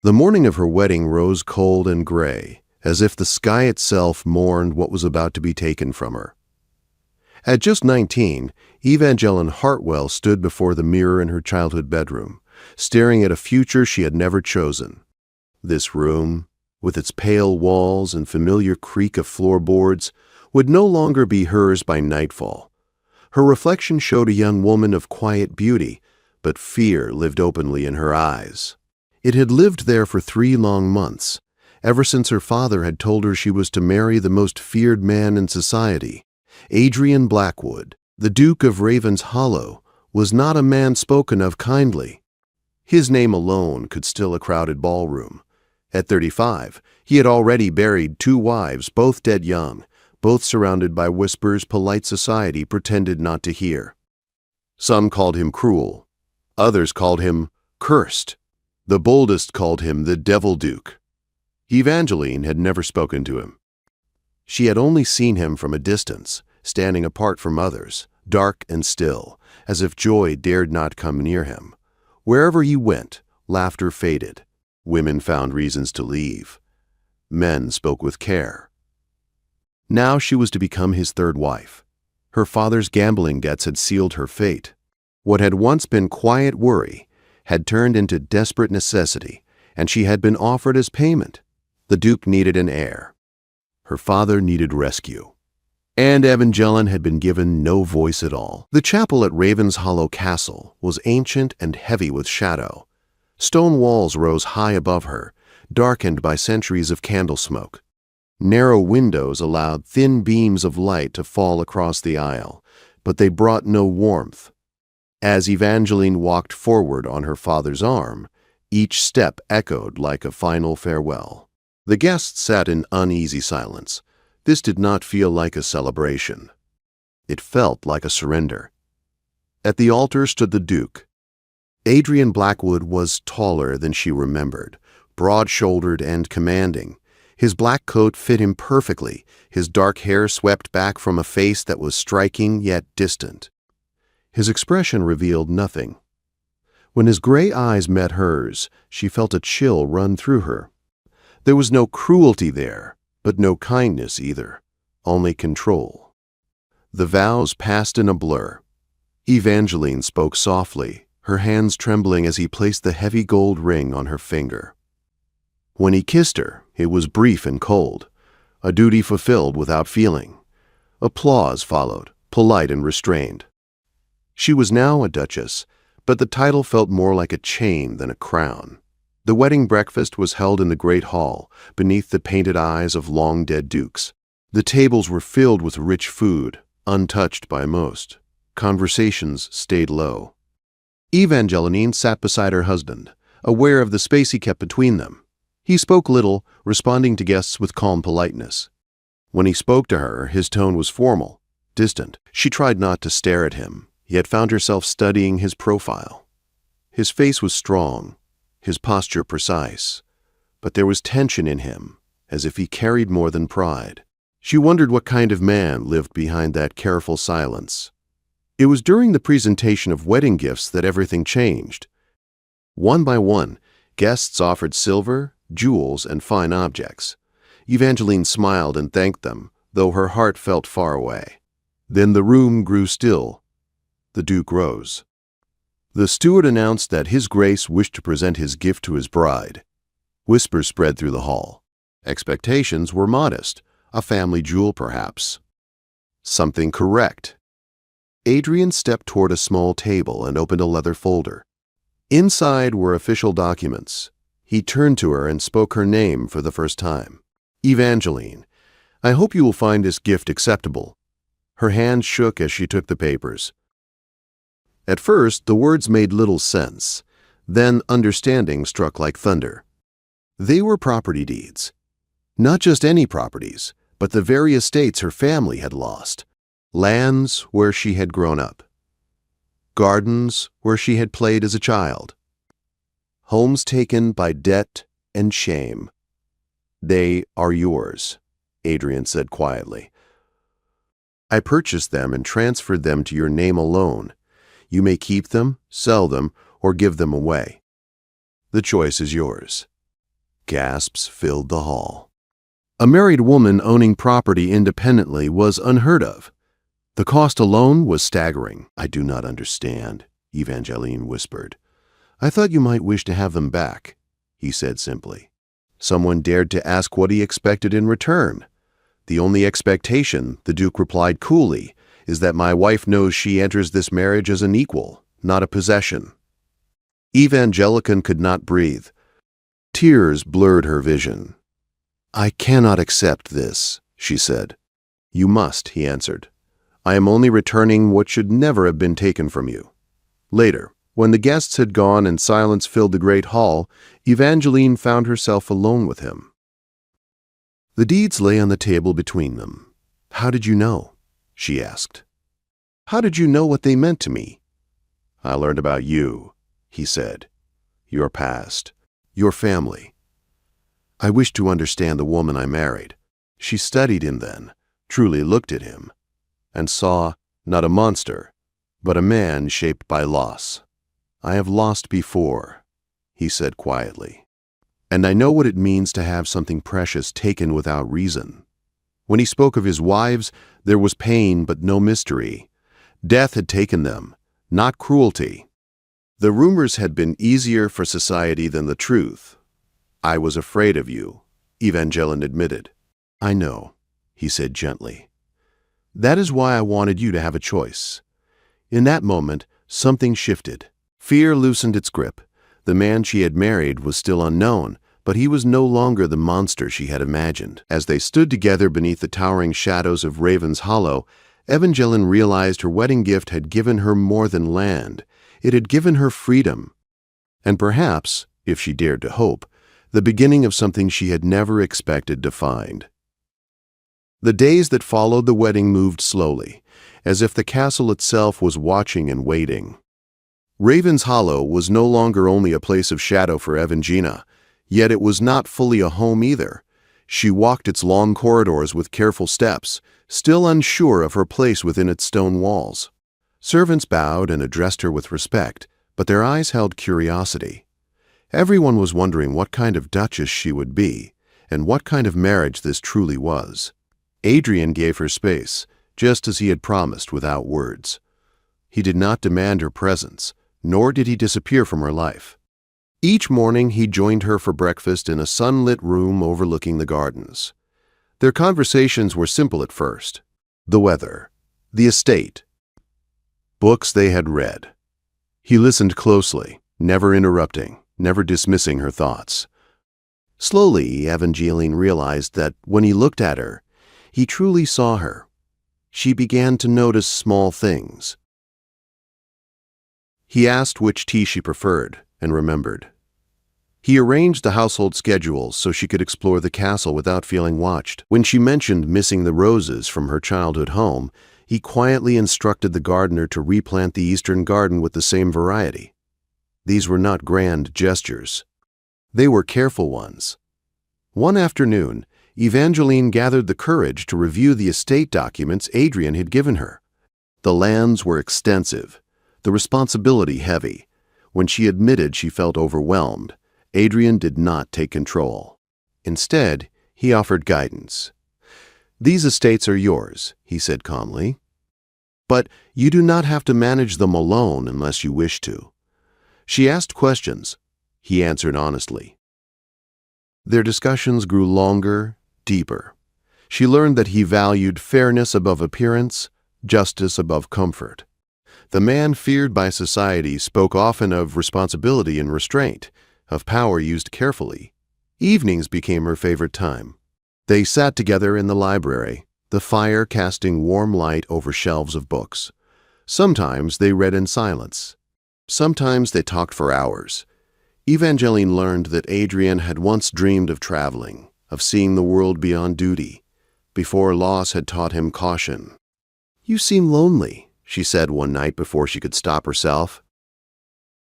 The morning of her wedding rose cold and gray, as if the sky itself mourned what was about to be taken from her. At just 19, Evangeline Hartwell stood before the mirror in her childhood bedroom, staring at a future she had never chosen. This room, with its pale walls and familiar creak of floorboards, would no longer be hers by nightfall. Her reflection showed a young woman of quiet beauty, but fear lived openly in her eyes. It had lived there for 3 long months, ever since her father had told her she was to marry the most feared man in society. Adrian Blackwood, the Duke of Ravenshollow, was not a man spoken of kindly. His name alone could still a crowded ballroom. At 35, he had already buried 2 wives, both dead young, both surrounded by whispers polite society pretended not to hear. Some called him cruel. Others called him cursed. The boldest called him the Devil Duke. Evangeline had never spoken to him. She had only seen him from a distance, standing apart from others, dark and still, as if joy dared not come near him. Wherever he went, laughter faded. Women found reasons to leave. Men spoke with care. Now she was to become his 3rd wife. Her father's gambling debts had sealed her fate. What had once been quiet worry had turned into desperate necessity, and she had been offered as payment. The Duke needed an heir. Her father needed rescue. And Evangeline had been given no voice at all. The chapel at Ravenshollow Castle was ancient and heavy with shadow. Stone walls rose high above her, darkened by centuries of candle smoke. Narrow windows allowed thin beams of light to fall across the aisle, but they brought no warmth. As Evangeline walked forward on her father's arm, each step echoed like a final farewell. The guests sat in uneasy silence. This did not feel like a celebration. It felt like a surrender. At the altar stood the Duke. Adrian Blackwood was taller than she remembered, broad-shouldered and commanding. His black coat fit him perfectly, his dark hair swept back from a face that was striking yet distant. His expression revealed nothing. When his gray eyes met hers, she felt a chill run through her. There was no cruelty there, but no kindness either, only control. The vows passed in a blur. Evangeline spoke softly, her hands trembling as he placed the heavy gold ring on her finger. When he kissed her, it was brief and cold, a duty fulfilled without feeling. Applause followed, polite and restrained. She was now a duchess, but the title felt more like a chain than a crown. The wedding breakfast was held in the great hall, beneath the painted eyes of long-dead dukes. The tables were filled with rich food, untouched by most. Conversations stayed low. Evangeline sat beside her husband, aware of the space he kept between them. He spoke little, responding to guests with calm politeness. When he spoke to her, his tone was formal, distant. She tried not to stare at him, yet found herself studying his profile. His face was strong, his posture precise, but there was tension in him, as if he carried more than pride. She wondered what kind of man lived behind that careful silence. It was during the presentation of wedding gifts that everything changed. One by one, guests offered silver, jewels, and fine objects. Evangeline smiled and thanked them, though her heart felt far away. Then the room grew still. The Duke rose. The steward announced that His Grace wished to present his gift to his bride. Whispers spread through the hall. Expectations were modest, a family jewel perhaps. Something correct. Adrian stepped toward a small table and opened a leather folder. Inside were official documents. He turned to her and spoke her name for the first time. Evangeline, I hope you will find this gift acceptable. Her hand shook as she took the papers. At first, the words made little sense. Then understanding struck like thunder. They were property deeds. Not just any properties, but the very estates her family had lost. Lands where she had grown up. Gardens where she had played as a child. Homes taken by debt and shame. They are yours, Adrian said quietly. I purchased them and transferred them to your name alone. You may keep them, sell them, or give them away. The choice is yours. Gasps filled the hall. A married woman owning property independently was unheard of. The cost alone was staggering. "I do not understand," Evangeline whispered. "I thought you might wish to have them back," he said simply. Someone dared to ask what he expected in return. "The only expectation," the Duke replied coolly, "is that my wife knows she enters this marriage as an equal, not a possession." Evangelican could not breathe. Tears blurred her vision. "I cannot accept this," she said. "You must," he answered. "I am only returning what should never have been taken from you." Later, when the guests had gone and silence filled the great hall, Evangeline found herself alone with him. The deeds lay on the table between them. "How did you know?" she asked. "How did you know what they meant to me?" "I learned about you," he said. "Your past, your family. I wished to understand the woman I married." She studied him then, truly looked at him, and saw not a monster, but a man shaped by loss. "I have lost before," he said quietly, "and I know what it means to have something precious taken without reason." When he spoke of his wives, there was pain but no mystery. Death had taken them, not cruelty. The rumors had been easier for society than the truth. "I was afraid of you," Evangeline admitted. "I know," he said gently. "That is why I wanted you to have a choice." In that moment, something shifted. Fear loosened its grip. The man she had married was still unknown, but he was no longer the monster she had imagined. As they stood together beneath the towering shadows of Raven's Hollow, Evangeline realized her wedding gift had given her more than land. It had given her freedom. And perhaps, if she dared to hope, the beginning of something she had never expected to find. The days that followed the wedding moved slowly, as if the castle itself was watching and waiting. Raven's Hollow was no longer only a place of shadow for Evangeline, yet it was not fully a home either. She walked its long corridors with careful steps, still unsure of her place within its stone walls. Servants bowed and addressed her with respect, but their eyes held curiosity. Everyone was wondering what kind of duchess she would be, and what kind of marriage this truly was. Adrian gave her space, just as he had promised, without words. He did not demand her presence, nor did he disappear from her life. Each morning he joined her for breakfast in a sunlit room overlooking the gardens. Their conversations were simple at first. The weather, the estate, books they had read. He listened closely, never interrupting, never dismissing her thoughts. Slowly, Evangeline realized that when he looked at her, he truly saw her. She began to notice small things. He asked which tea she preferred, and remembered. He arranged the household schedules so she could explore the castle without feeling watched. When she mentioned missing the roses from her childhood home, he quietly instructed the gardener to replant the eastern garden with the same variety. These were not grand gestures. They were careful ones. One afternoon, Evangeline gathered the courage to review the estate documents Adrian had given her. The lands were extensive, the responsibility heavy. When she admitted she felt overwhelmed, Adrian did not take control. Instead, he offered guidance. "These estates are yours," he said calmly. "But you do not have to manage them alone unless you wish to." She asked questions. He answered honestly. Their discussions grew longer, deeper. She learned that he valued fairness above appearance, justice above comfort. The man feared by society spoke often of responsibility and restraint, of power used carefully. Evenings became her favorite time. They sat together in the library, the fire casting warm light over shelves of books. Sometimes they read in silence. Sometimes they talked for hours. Evangeline learned that Adrian had once dreamed of traveling, of seeing the world beyond duty, before loss had taught him caution. "You seem lonely," she said one night before she could stop herself.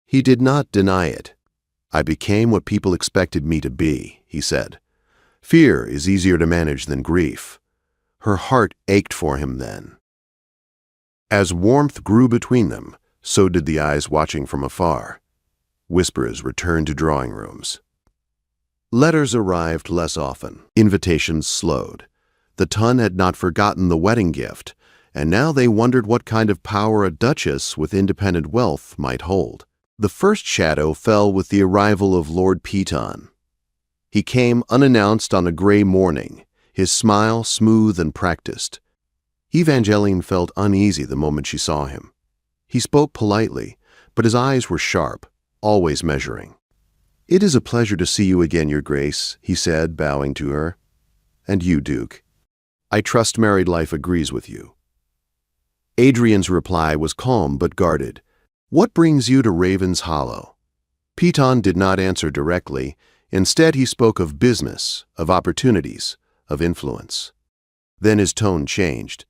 He did not deny it. "I became what people expected me to be," he said. "Fear is easier to manage than grief." Her heart ached for him then. As warmth grew between them, so did the eyes watching from afar. Whispers returned to drawing rooms. Letters arrived less often. Invitations slowed. The Tun had not forgotten the wedding gift, and now they wondered what kind of power a duchess with independent wealth might hold. The first shadow fell with the arrival of Lord Piton. He came unannounced on a gray morning, his smile smooth and practiced. Evangeline felt uneasy the moment she saw him. He spoke politely, but his eyes were sharp, always measuring. "It is a pleasure to see you again, Your Grace," he said, bowing to her. "And you, Duke. I trust married life agrees with you." Adrian's reply was calm but guarded. "What brings you to Raven's Hollow?" Piton did not answer directly. Instead, he spoke of business, of opportunities, of influence. Then his tone changed.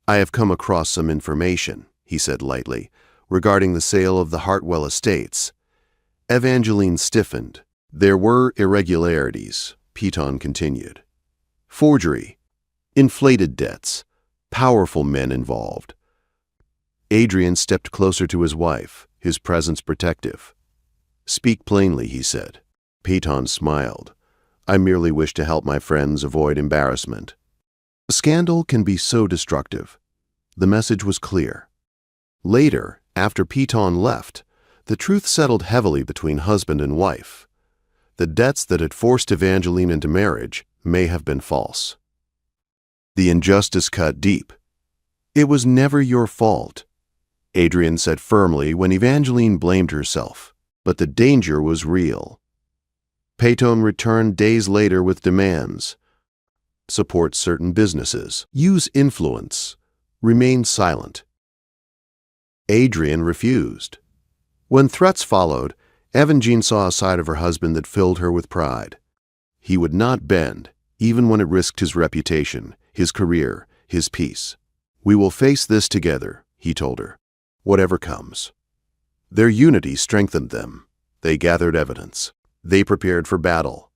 "I have come across some information," he said lightly, "regarding the sale of the Hartwell estates." Evangeline stiffened. "There were irregularities," Piton continued. "Forgery, inflated debts, powerful men involved." Adrian stepped closer to his wife, his presence protective. "Speak plainly," he said. Piton smiled. "I merely wish to help my friends avoid embarrassment." Scandal can be so destructive. The message was clear. Later, after Piton left, the truth settled heavily between husband and wife. The debts that had forced Evangeline into marriage may have been false. The injustice cut deep. "It was never your fault," Adrian said firmly when Evangeline blamed herself, but the danger was real. Piton returned days later with demands. Support certain businesses, use influence, remain silent. Adrian refused. When threats followed, Evangeline saw a side of her husband that filled her with pride. He would not bend, even when it risked his reputation, his career, his peace. "We will face this together," he told her, "whatever comes." Their unity strengthened them. They gathered evidence. They prepared for battle.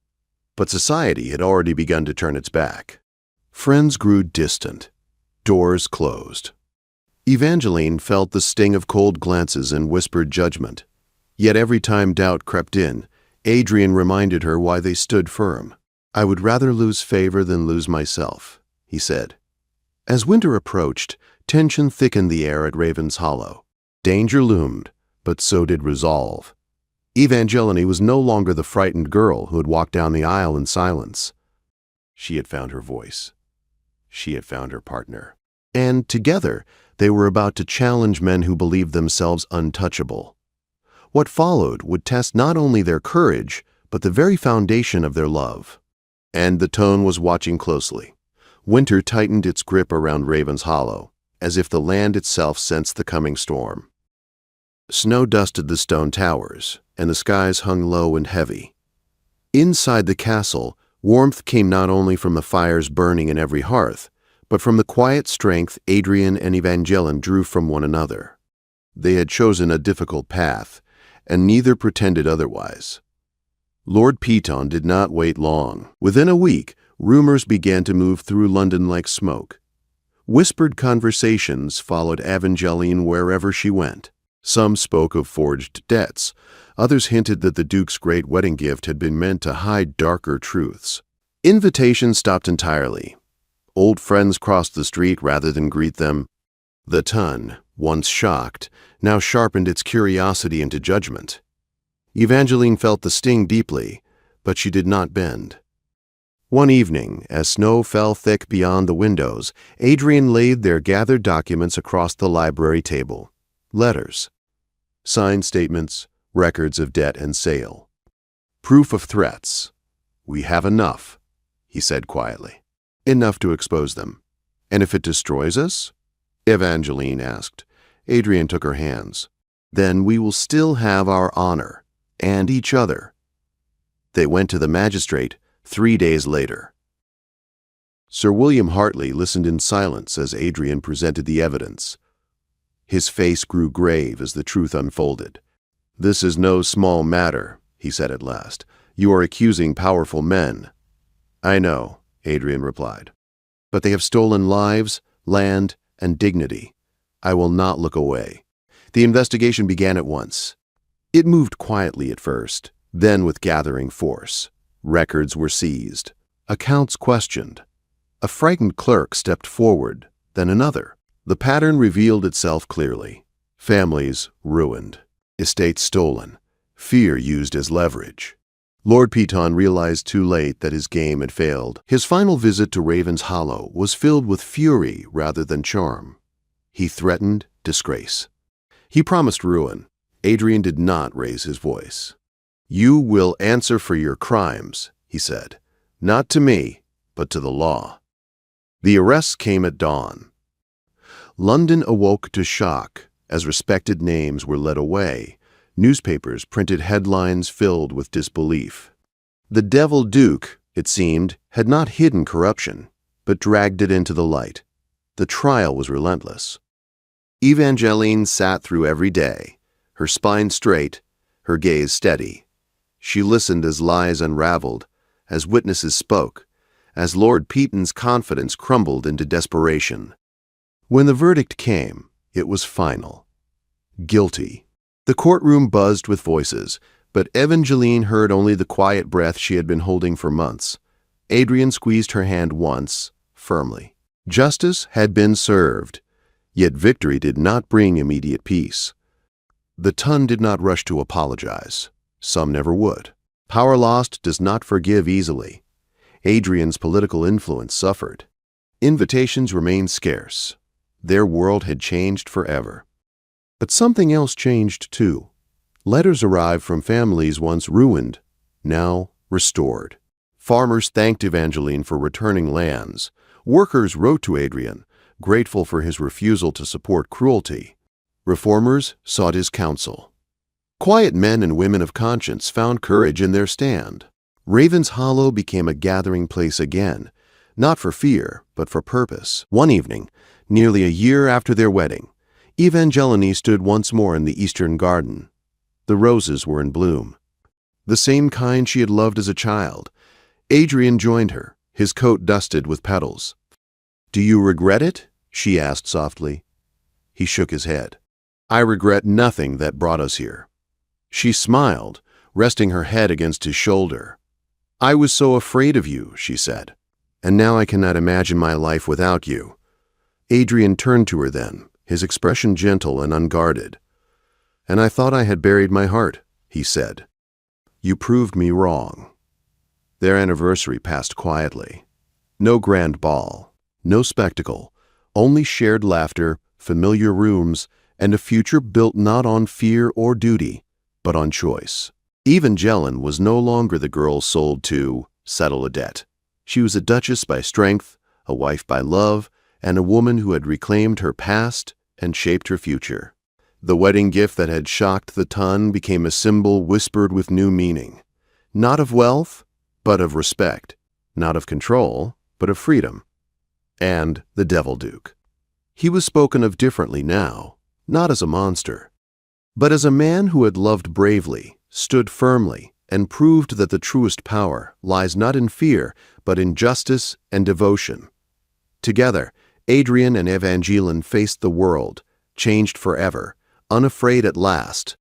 But society had already begun to turn its back. Friends grew distant. Doors closed. Evangeline felt the sting of cold glances and whispered judgment. Yet every time doubt crept in, Adrian reminded her why they stood firm. "I would rather lose favor than lose myself," he said. As winter approached, tension thickened the air at Raven's Hollow. Danger loomed, but so did resolve. Evangeline was no longer the frightened girl who had walked down the aisle in silence. She had found her voice. She had found her partner. And together, they were about to challenge men who believed themselves untouchable. What followed would test not only their courage, but the very foundation of their love. And the Tone was watching closely. Winter tightened its grip around Raven's Hollow, as if the land itself sensed the coming storm. Snow dusted the stone towers, and the skies hung low and heavy. Inside the castle, warmth came not only from the fires burning in every hearth, but from the quiet strength Adrian and Evangeline drew from one another. They had chosen a difficult path, and neither pretended otherwise. Lord Piton did not wait long. Within a week, rumors began to move through London like smoke. Whispered conversations followed Evangeline wherever she went. Some spoke of forged debts. Others hinted that the Duke's great wedding gift had been meant to hide darker truths. Invitations stopped entirely. Old friends crossed the street rather than greet them. The Tun, once shocked, now sharpened its curiosity into judgment. Evangeline felt the sting deeply, but she did not bend. One evening, as snow fell thick beyond the windows, Adrian laid their gathered documents across the library table. Letters. Signed statements, records of debt and sale. Proof of threats. "We have enough," he said quietly. "Enough to expose them." "And if it destroys us?" Evangeline asked. Adrian took her hands. "Then we will still have our honor, and each other." They went to the magistrate 3 days later. Sir William Hartley listened in silence as Adrian presented the evidence. His face grew grave as the truth unfolded. "This is no small matter," he said at last. "You are accusing powerful men." "I know," Adrian replied. "But they have stolen lives, land, and dignity. I will not look away." The investigation began at once. It moved quietly at first, then with gathering force. Records were seized. Accounts questioned. A frightened clerk stepped forward, then another. The pattern revealed itself clearly. Families ruined. Estates stolen. Fear used as leverage. Lord Piton realized too late that his game had failed. His final visit to Raven's Hollow was filled with fury rather than charm. He threatened disgrace. He promised ruin. Adrian did not raise his voice. "You will answer for your crimes," he said. "Not to me, but to the law." The arrests came at dawn. London awoke to shock as respected names were led away. Newspapers printed headlines filled with disbelief. The Devil Duke, it seemed, had not hidden corruption, but dragged it into the light. The trial was relentless. Evangeline sat through every day, her spine straight, her gaze steady. She listened as lies unraveled, as witnesses spoke, as Lord Piton's confidence crumbled into desperation. When the verdict came, it was final. Guilty. The courtroom buzzed with voices, but Evangeline heard only the quiet breath she had been holding for months. Adrian squeezed her hand once, firmly. Justice had been served, yet victory did not bring immediate peace. The Ton did not rush to apologize. Some never would. Power lost does not forgive easily. Adrian's political influence suffered. Invitations remained scarce. Their world had changed forever. But something else changed too. Letters arrived from families once ruined, now restored. Farmers thanked Evangeline for returning lands. Workers wrote to Adrian, grateful for his refusal to support cruelty. Reformers sought his counsel. Quiet men and women of conscience found courage in their stand. Raven's Hollow became a gathering place again, not for fear, but for purpose. One evening, nearly a year after their wedding, Evangeline stood once more in the eastern garden. The roses were in bloom. The same kind she had loved as a child. Adrian joined her, his coat dusted with petals. "Do you regret it?" she asked softly. He shook his head. "I regret nothing that brought us here." She smiled, resting her head against his shoulder. "I was so afraid of you," she said, "and now I cannot imagine my life without you." Adrian turned to her then, his expression gentle and unguarded. "And I thought I had buried my heart," he said. "You proved me wrong." Their anniversary passed quietly. No grand ball, no spectacle, only shared laughter, familiar rooms, and a future built not on fear or duty, but on choice. Evangeline was no longer the girl sold to settle a debt. She was a duchess by strength, a wife by love, and a woman who had reclaimed her past and shaped her future. The wedding gift that had shocked the Ton became a symbol whispered with new meaning. Not of wealth, but of respect. Not of control, but of freedom. And the Devil Duke. He was spoken of differently now, not as a monster, but as a man who had loved bravely, stood firmly, and proved that the truest power lies not in fear, but in justice and devotion. Together, Adrian and Evangeline faced the world, changed forever, unafraid at last,